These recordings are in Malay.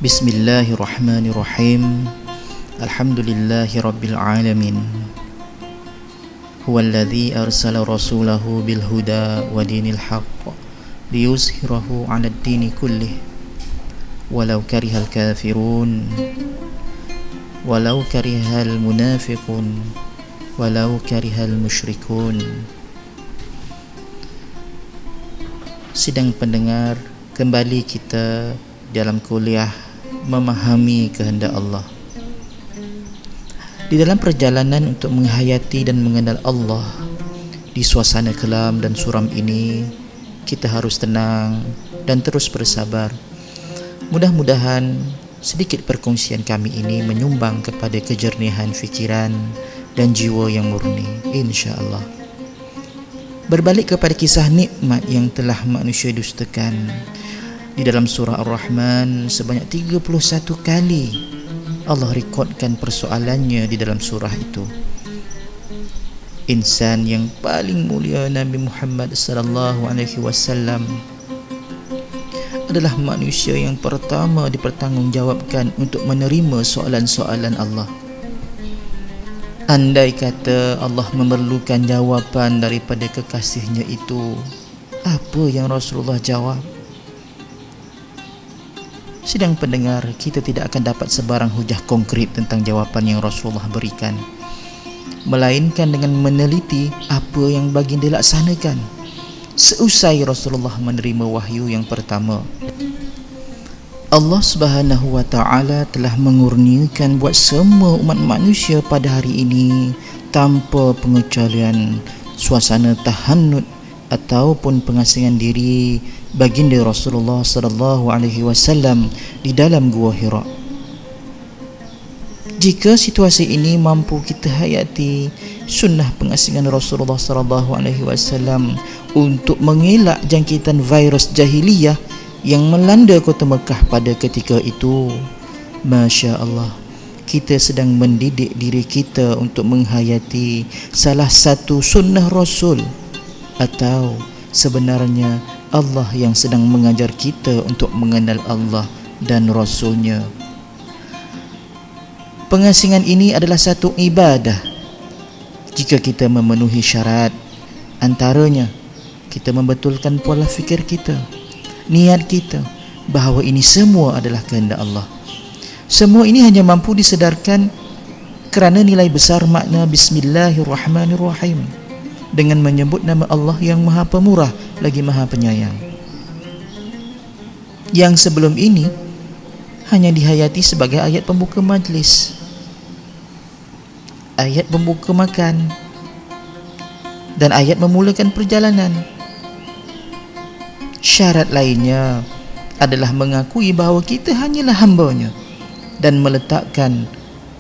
Bismillahirrahmanirrahim. Alhamdulillahi rabbil alamin. Huwallazi arsala rasulahu bil huda wa dinil haqq liyuzhirahu 'alad dini kullih walau karihal kafirun walau karihal munafiqun walau karihal musyrikun. Sidang pendengar, kembali kita dalam kuliah memahami kehendak Allah. Di dalam perjalanan untuk menghayati dan mengenal Allah di suasana kelam dan suram ini, kita harus tenang dan terus bersabar. Mudah-mudahan sedikit perkongsian kami ini menyumbang kepada kejernihan fikiran dan jiwa yang murni, insya-Allah. Berbalik kepada kisah nikmat yang telah manusia dustakan, di dalam surah Ar-Rahman sebanyak 31 kali Allah rekodkan persoalannya di dalam surah itu. Insan yang paling mulia, Nabi Muhammad sallallahu alaihi wasallam, adalah manusia yang pertama dipertanggungjawabkan untuk menerima soalan-soalan Allah. Andai kata Allah memerlukan jawapan daripada kekasihnya itu, apa yang Rasulullah jawab? Sidang pendengar, kita tidak akan dapat sebarang hujah konkret tentang jawapan yang Rasulullah berikan, melainkan dengan meneliti apa yang baginda laksanakan seusai Rasulullah menerima wahyu yang pertama. Allah Subhanahu wa ta'ala telah mengurniakan buat semua umat manusia pada hari ini tanpa pengecualian suasana tahannut ataupun pengasingan diri baginda Rasulullah sallallahu alaihi wasallam di dalam Gua Hira. Jika situasi ini mampu kita hayati, sunnah pengasingan Rasulullah sallallahu alaihi wasallam untuk mengelak jangkitan virus jahiliyah yang melanda kota Mekah pada ketika itu, Masya Allah, kita sedang mendidik diri kita untuk menghayati salah satu sunnah Rasul, atau sebenarnya Allah yang sedang mengajar kita untuk mengenal Allah dan Rasulnya. Pengasingan ini adalah satu ibadah jika kita memenuhi syarat. Antaranya, kita membetulkan pola fikir kita, niat kita, bahawa ini semua adalah kehendak Allah. Semua ini hanya mampu disedarkan kerana nilai besar makna Bismillahirrahmanirrahim, dengan menyebut nama Allah yang Maha Pemurah lagi Maha Penyayang. Yang sebelum ini hanya dihayati sebagai ayat pembuka majlis, ayat pembuka makan, dan ayat memulakan perjalanan. Syarat lainnya adalah mengakui bahawa kita hanyalah hamba-Nya dan meletakkan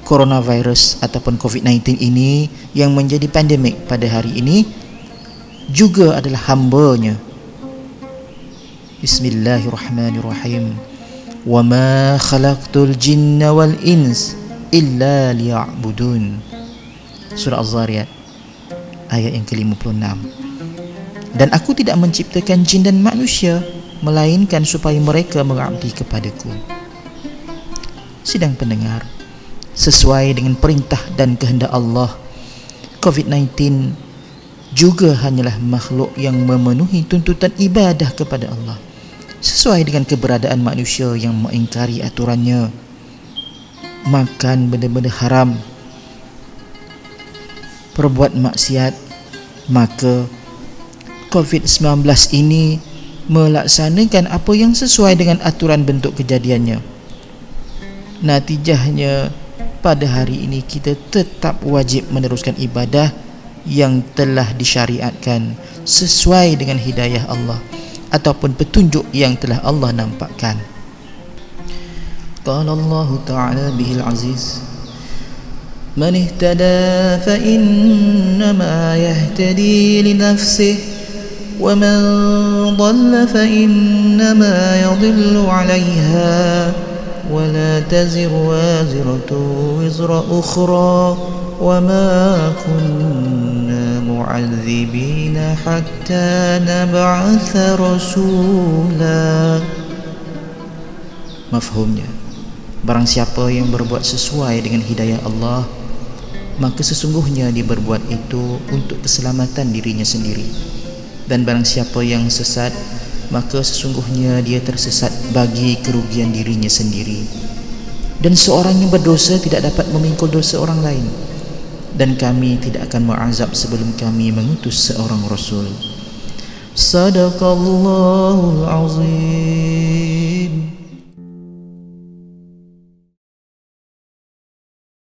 coronavirus ataupun COVID-19 ini yang menjadi pandemik pada hari ini juga adalah hamba-Nya. Bismillahirrahmanirrahim. Wa ma khalaqtul jinna wal ins illa liya'budun. Surah Az-Zariyat ayat yang ke-56. Dan aku tidak menciptakan jin dan manusia melainkan supaya mereka mengabdi kepadaku. Sidang pendengar, sesuai dengan perintah dan kehendak Allah, COVID-19 juga hanyalah makhluk yang memenuhi tuntutan ibadah kepada Allah, sesuai dengan keberadaan manusia yang mengingkari aturannya, makan benda-benda haram, perbuat maksiat. Maka COVID-19 ini melaksanakan apa yang sesuai dengan aturan bentuk kejadiannya. Natijahnya, pada hari ini kita tetap wajib meneruskan ibadah yang telah disyariatkan sesuai dengan hidayah Allah ataupun petunjuk yang telah Allah nampakkan. Qala Allah Ta'ala bihil aziz, Man ihtada fa innama yahtadi li nafsihi wa man dhalla fa innama yadhillu 'alayha wa la taziru waziratu wizra ukhra wa ma kunna mu'adzibina hatta nab'atha rasula. Mafhumnya, Barang siapa yang berbuat sesuai dengan hidayah Allah, maka sesungguhnya dia berbuat itu untuk keselamatan dirinya sendiri. Dan barang siapa yang sesat, maka sesungguhnya dia tersesat bagi kerugian dirinya sendiri. Dan seorang yang berdosa tidak dapat memikul dosa orang lain, dan kami tidak akan mengazab sebelum kami mengutus seorang Rasul. Sadaqallahul Azim.